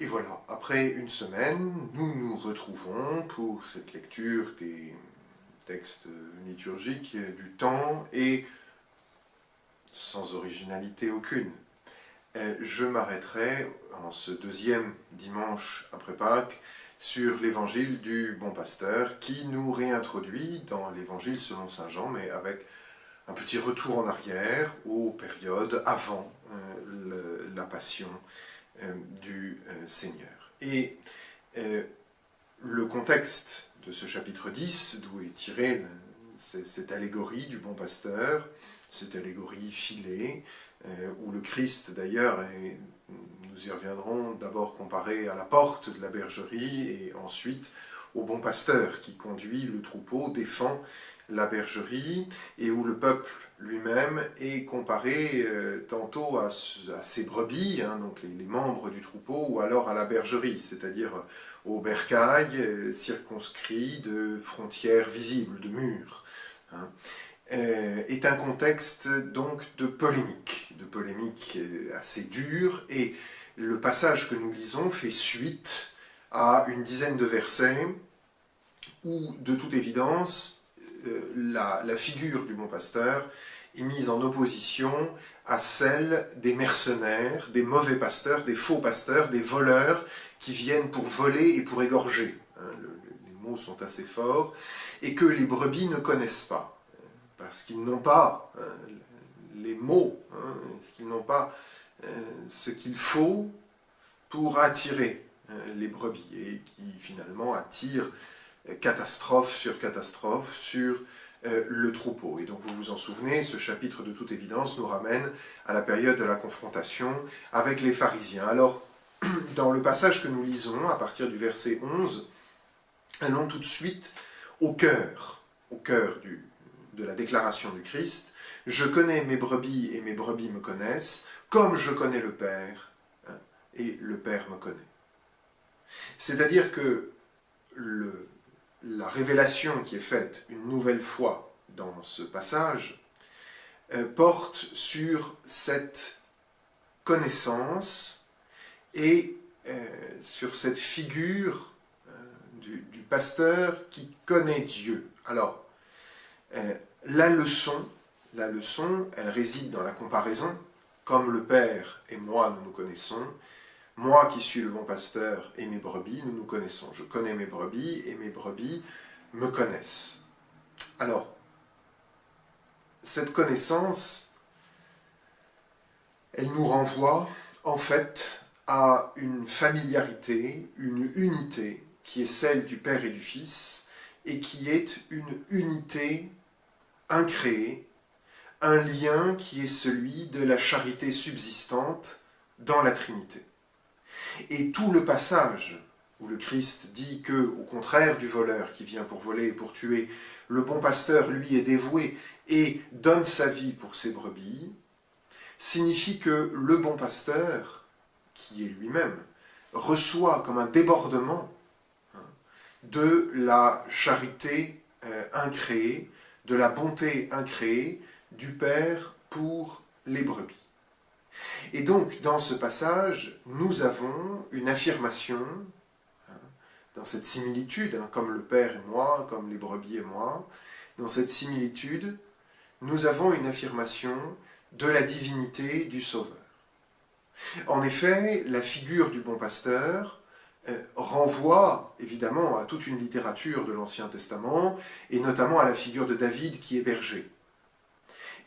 Et voilà, après une semaine, nous nous retrouvons pour cette lecture des textes liturgiques du temps et sans originalité aucune. Je m'arrêterai en ce deuxième dimanche après Pâques sur l'évangile du bon pasteur qui nous réintroduit dans l'évangile selon saint Jean, mais avec un petit retour en arrière aux périodes avant la passion du Seigneur. Et le contexte de ce chapitre 10, d'où est tirée cette allégorie du bon pasteur, cette allégorie filée, où le Christ d'ailleurs, nous y reviendrons, d'abord comparé à la porte de la bergerie et ensuite au bon pasteur qui conduit le troupeau, défend la bergerie, et où le peuple lui-même est comparé tantôt à ses brebis, donc les membres du troupeau, ou alors à la bergerie, c'est-à-dire au bercail circonscrit de frontières visibles, de murs. Est un contexte donc de polémique assez dure, et le passage que nous lisons fait suite à une dizaine de versets où, de toute évidence, la figure du bon pasteur est mise en opposition à celle des mercenaires, des mauvais pasteurs, des faux pasteurs, des voleurs qui viennent pour voler et pour égorger. Les mots sont assez forts, et que les brebis ne connaissent pas, parce qu'ils n'ont pas les mots, qu'ils n'ont pas ce qu'il faut pour attirer les brebis, et qui finalement attirent catastrophe sur le troupeau. Et donc vous vous en souvenez, ce chapitre de toute évidence nous ramène à la période de la confrontation avec les pharisiens. Alors, dans le passage que nous lisons, à partir du verset 11, allons tout de suite au cœur de la déclaration du Christ. « Je connais mes brebis et mes brebis me connaissent, comme je connais le Père, et le Père me connaît. » C'est-à-dire que la révélation qui est faite une nouvelle fois dans ce passage porte sur cette connaissance et sur cette figure du pasteur qui connaît Dieu. Alors, la leçon, elle réside dans la comparaison. Comme le Père et moi, nous nous connaissons, moi qui suis le bon pasteur et mes brebis, nous nous connaissons. Je connais mes brebis et mes brebis me connaissent. Alors, cette connaissance, elle nous renvoie en fait à une familiarité, une unité qui est celle du Père et du Fils, et qui est une unité incréée, un lien qui est celui de la charité subsistante dans la Trinité. Et tout le passage où le Christ dit que, au contraire du voleur qui vient pour voler et pour tuer, le bon pasteur, lui, est dévoué et donne sa vie pour ses brebis, signifie que le bon pasteur, qui est lui-même, reçoit comme un débordement de la charité incréée, de la bonté incréée du Père pour les brebis. Et donc, dans ce passage, nous avons une affirmation, dans cette similitude, comme le Père et moi, comme les brebis et moi, dans cette similitude, nous avons une affirmation de la divinité du Sauveur. En effet, la figure du bon pasteur renvoie évidemment à toute une littérature de l'Ancien Testament, et notamment à la figure de David qui est berger.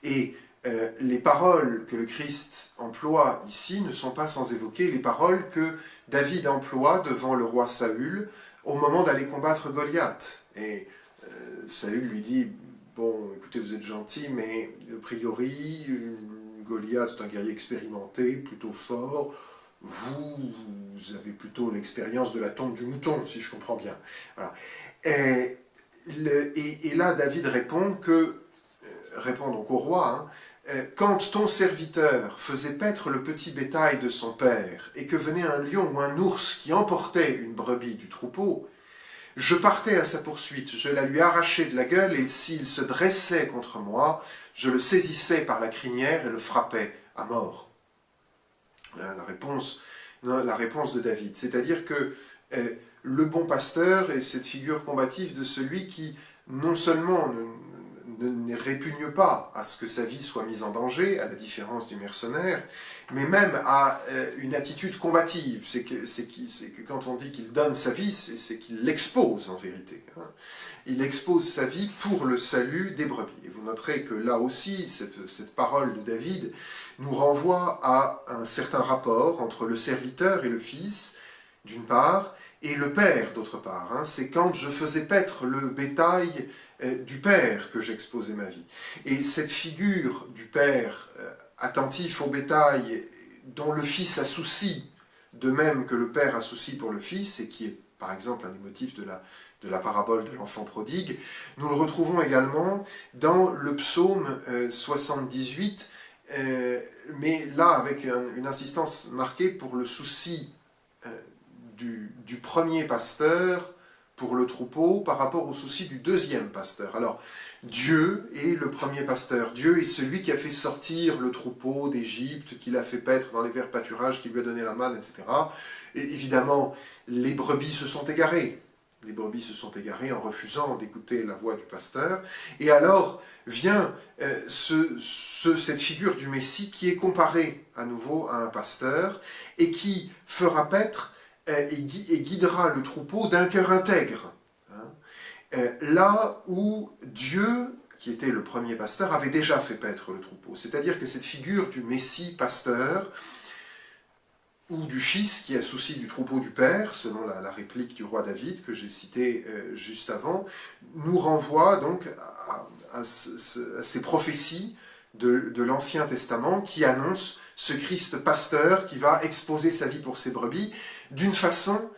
Et les paroles que le Christ emploie ici ne sont pas sans évoquer les paroles que David emploie devant le roi Saül au moment d'aller combattre Goliath. Et Saül lui dit, bon, écoutez, vous êtes gentil, mais a priori, Goliath est un guerrier expérimenté, plutôt fort, vous avez plutôt l'expérience de la tombe du mouton, si je comprends bien. Voilà. Et là, David répond donc au roi, quand ton serviteur faisait paître le petit bétail de son père, et que venait un lion ou un ours qui emportait une brebis du troupeau, je partais à sa poursuite, je la lui arrachais de la gueule, et s'il se dressait contre moi, je le saisissais par la crinière et le frappais à mort. La réponse la réponse de David. C'est-à-dire que le bon pasteur est cette figure combative de celui qui, non seulement ne répugne pas à ce que sa vie soit mise en danger, à la différence du mercenaire, mais même à une attitude combative. C'est que quand on dit qu'il donne sa vie, c'est qu'il l'expose en vérité. Hein. Il expose sa vie pour le salut des brebis. Et vous noterez que là aussi, cette parole de David nous renvoie à un certain rapport entre le serviteur et le fils, d'une part, et le père, d'autre part. Hein. C'est quand je faisais paître le bétail du père que j'exposais ma vie. Et cette figure du père attentif au bétail, dont le fils a souci, de même que le père a souci pour le fils, et qui est par exemple un des motifs de la parabole de l'enfant prodigue, nous le retrouvons également dans le psaume 78, mais là avec une insistance marquée pour le souci du premier pasteur pour le troupeau par rapport au souci du deuxième pasteur. Alors, Dieu est le premier pasteur. Dieu est celui qui a fait sortir le troupeau d'Égypte, qui l'a fait paître dans les verts pâturages, qui lui a donné la manne, etc. Et évidemment, les brebis se sont égarées. Les brebis se sont égarées en refusant d'écouter la voix du pasteur. Et alors vient cette figure du Messie qui est comparée à nouveau à un pasteur et qui fera paître et guidera le troupeau d'un cœur intègre. Là où Dieu, qui était le premier pasteur, avait déjà fait paître le troupeau. C'est-à-dire que cette figure du Messie pasteur, ou du fils qui a souci du troupeau du père, selon la réplique du roi David que j'ai citée juste avant, nous renvoie donc à ces prophéties de l'Ancien Testament qui annoncent ce Christ pasteur qui va exposer sa vie pour ses brebis d'une façon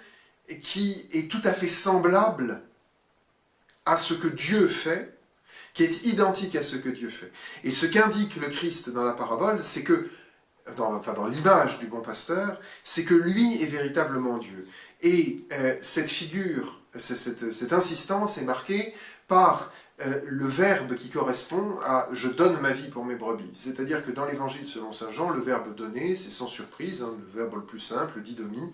qui est tout à fait semblable à ce que Dieu fait, qui est identique à ce que Dieu fait. Et ce qu'indique le Christ dans la parabole, c'est que, dans l'image du bon pasteur, c'est que lui est véritablement Dieu. Et cette figure, cette insistance est marquée par le verbe qui correspond à « je donne ma vie pour mes brebis ». C'est-à-dire que dans l'évangile selon saint Jean, le verbe « donner », c'est sans surprise, hein, le verbe le plus simple, didomi,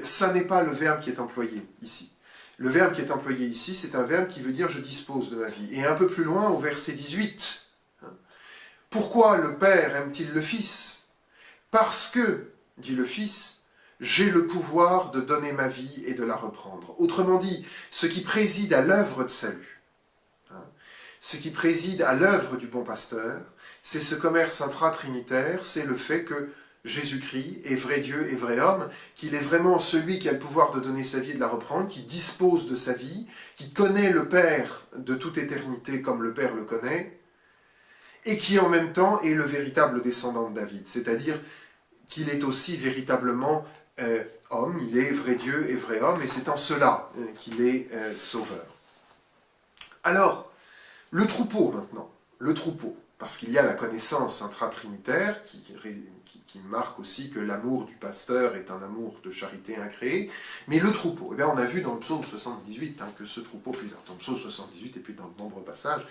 ça n'est pas le verbe qui est employé ici. Le verbe qui est employé ici, c'est un verbe qui veut dire « je dispose de ma vie ». Et un peu plus loin, au verset 18, hein, « Pourquoi le Père aime-t-il le Fils ? Parce que, dit le Fils, j'ai le pouvoir de donner ma vie et de la reprendre. » Autrement dit, ce qui préside à l'œuvre de salut, hein, ce qui préside à l'œuvre du bon pasteur, c'est ce commerce intratrinitaire, c'est le fait que Jésus-Christ est vrai Dieu et vrai homme, qu'il est vraiment celui qui a le pouvoir de donner sa vie et de la reprendre, qui dispose de sa vie, qui connaît le Père de toute éternité comme le Père le connaît, et qui en même temps est le véritable descendant de David, c'est-à-dire qu'il est aussi véritablement homme, il est vrai Dieu et vrai homme, et c'est en cela qu'il est sauveur. Alors, le troupeau maintenant, le troupeau, parce qu'il y a la connaissance intratrinitaire qui marque aussi que l'amour du pasteur est un amour de charité incréé, mais le troupeau, eh bien on a vu dans le psaume 78 que ce troupeau, puis dans le psaume 78 et puis dans de nombreux passages,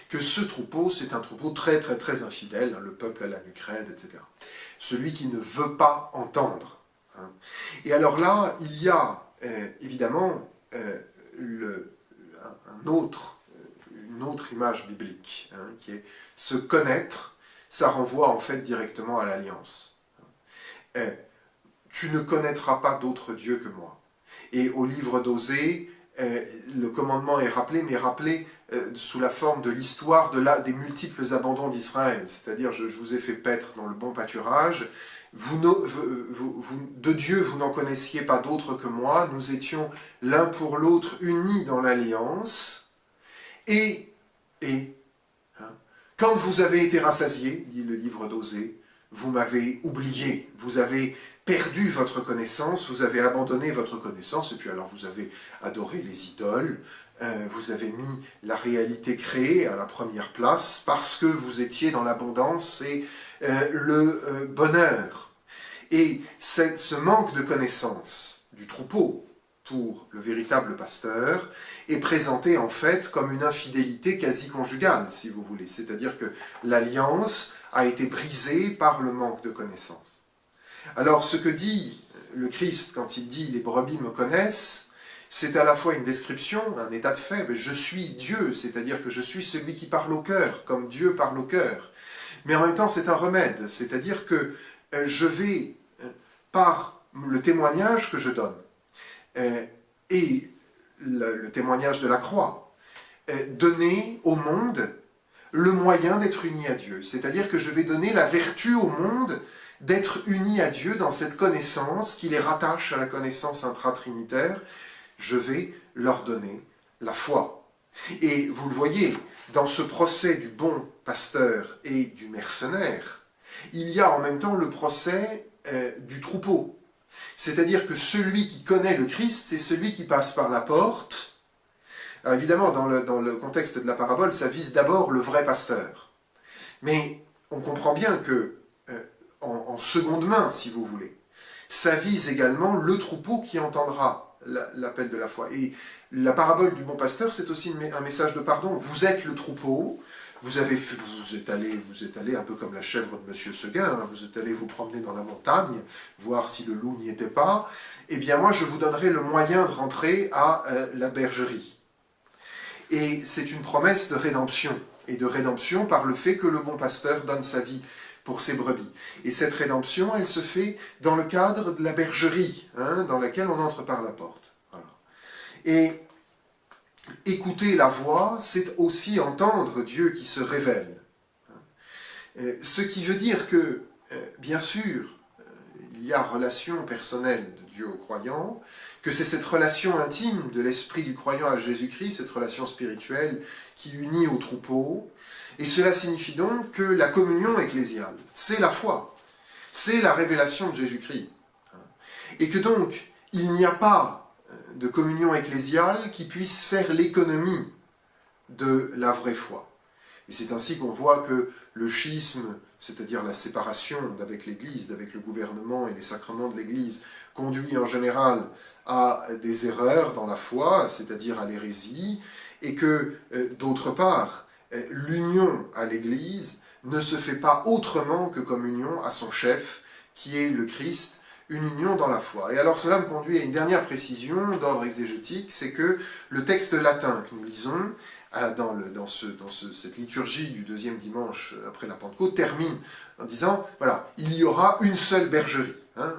que ce troupeau c'est un troupeau très très très infidèle, hein, le peuple à la nuque raide, etc. Celui qui ne veut pas entendre. Hein. Et alors là, il y a évidemment une autre image biblique, hein, qui est se connaître, ça renvoie en fait directement à l'alliance. Tu ne connaîtras pas d'autre Dieu que moi. Et au livre d'Osée, le commandement est rappelé, mais rappelé sous la forme de l'histoire des multiples abandons d'Israël. C'est-à-dire, je vous ai fait paître dans le bon pâturage, de Dieu vous n'en connaissiez pas d'autre que moi, nous étions l'un pour l'autre unis dans l'alliance, et quand vous avez été rassasiés, dit le livre d'Osée, vous m'avez oublié, vous avez perdu votre connaissance, vous avez abandonné votre connaissance, et puis alors vous avez adoré les idoles, vous avez mis la réalité créée à la première place, parce que vous étiez dans l'abondance et le bonheur. Et ce manque de connaissance du troupeau pour le véritable pasteur est présenté en fait comme une infidélité quasi-conjugale, si vous voulez. C'est-à-dire que l'alliance a été brisée par le manque de connaissance. Alors ce que dit le Christ, quand il dit « les brebis me connaissent », c'est à la fois une description, un état de fait, mais je suis Dieu, c'est-à-dire que je suis celui qui parle au cœur, comme Dieu parle au cœur. Mais en même temps, c'est un remède, c'est-à-dire que je vais, par le témoignage que je donne, et le témoignage de la croix, donner au monde le moyen d'être uni à Dieu. C'est-à-dire que je vais donner la vertu au monde d'être uni à Dieu dans cette connaissance qui les rattache à la connaissance intratrinitaire. Je vais leur donner la foi. Et vous le voyez, dans ce procès du bon pasteur et du mercenaire, il y a en même temps le procès du troupeau. C'est-à-dire que celui qui connaît le Christ, c'est celui qui passe par la porte. Alors évidemment, dans le contexte de la parabole, ça vise d'abord le vrai pasteur. Mais on comprend bien que, en seconde main, si vous voulez, ça vise également le troupeau qui entendra l'appel de la foi. Et la parabole du bon pasteur, c'est aussi un message de pardon. Vous êtes le troupeau, vous êtes allé un peu comme la chèvre de Monsieur Seguin, hein, vous êtes allé vous promener dans la montagne, voir si le loup n'y était pas. Eh bien moi, je vous donnerai le moyen de rentrer à la bergerie. Et c'est une promesse de rédemption, et de rédemption par le fait que le bon pasteur donne sa vie pour ses brebis. Et cette rédemption, elle se fait dans le cadre de la bergerie, hein, dans laquelle on entre par la porte. Voilà. Et écouter la voix, c'est aussi entendre Dieu qui se révèle. Ce qui veut dire que, bien sûr, il y a relation personnelle de Dieu au croyant, que c'est cette relation intime de l'esprit du croyant à Jésus-Christ, cette relation spirituelle qui unit au troupeau. Et cela signifie donc que la communion ecclésiale, c'est la foi, c'est la révélation de Jésus-Christ. Et que donc, il n'y a pas de communion ecclésiale qui puisse faire l'économie de la vraie foi. Et c'est ainsi qu'on voit que le schisme, c'est-à-dire la séparation d'avec l'Église, d'avec le gouvernement et les sacrements de l'Église, conduit en général à des erreurs dans la foi, c'est-à-dire à l'hérésie, et que, d'autre part, l'union à l'Église ne se fait pas autrement que comme union à son chef, qui est le Christ, une union dans la foi. Et alors cela me conduit à une dernière précision d'ordre exégétique, c'est que le texte latin que nous lisons dans cette liturgie du deuxième dimanche après la Pentecôte termine en disant, voilà, il y aura une seule bergerie. Hein,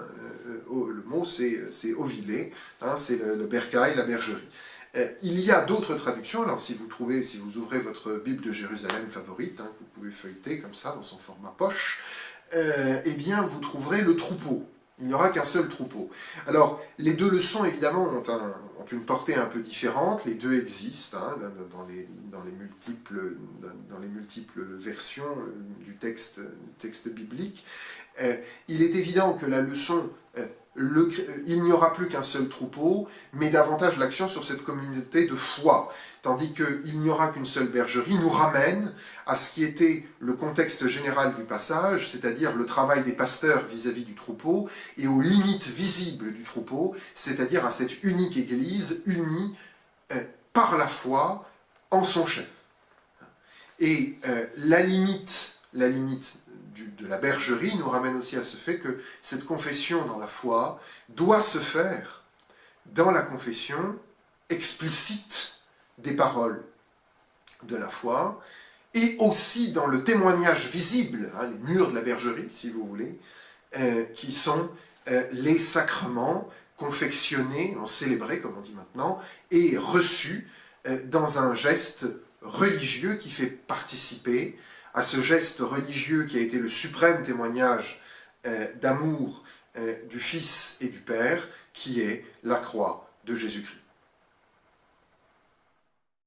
le mot c'est ovile, hein, c'est le bercail, la bergerie. Il y a d'autres traductions, alors si vous ouvrez votre Bible de Jérusalem favorite, hein, que vous pouvez feuilleter comme ça dans son format poche, eh bien vous trouverez le troupeau. Il n'y aura qu'un seul troupeau. Alors, les deux leçons, évidemment, ont une portée un peu différente. Les deux existent hein, dans les multiples versions du texte biblique. Il est évident que la leçon, il n'y aura plus qu'un seul troupeau, mais davantage l'action sur cette communauté de foi, tandis qu'il n'y aura qu'une seule bergerie, nous ramène à ce qui était le contexte général du passage, c'est-à-dire le travail des pasteurs vis-à-vis du troupeau, et aux limites visibles du troupeau, c'est-à-dire à cette unique Église unie par la foi en son chef. Et la limite de la bergerie nous ramène aussi à ce fait que cette confession dans la foi doit se faire dans la confession explicite des paroles de la foi et aussi dans le témoignage visible, hein, les murs de la bergerie, si vous voulez, qui sont les sacrements confectionnés, célébrés, comme on dit maintenant, et reçus dans un geste religieux qui fait participer à ce geste religieux qui a été le suprême témoignage d'amour du Fils et du Père, qui est la croix de Jésus-Christ.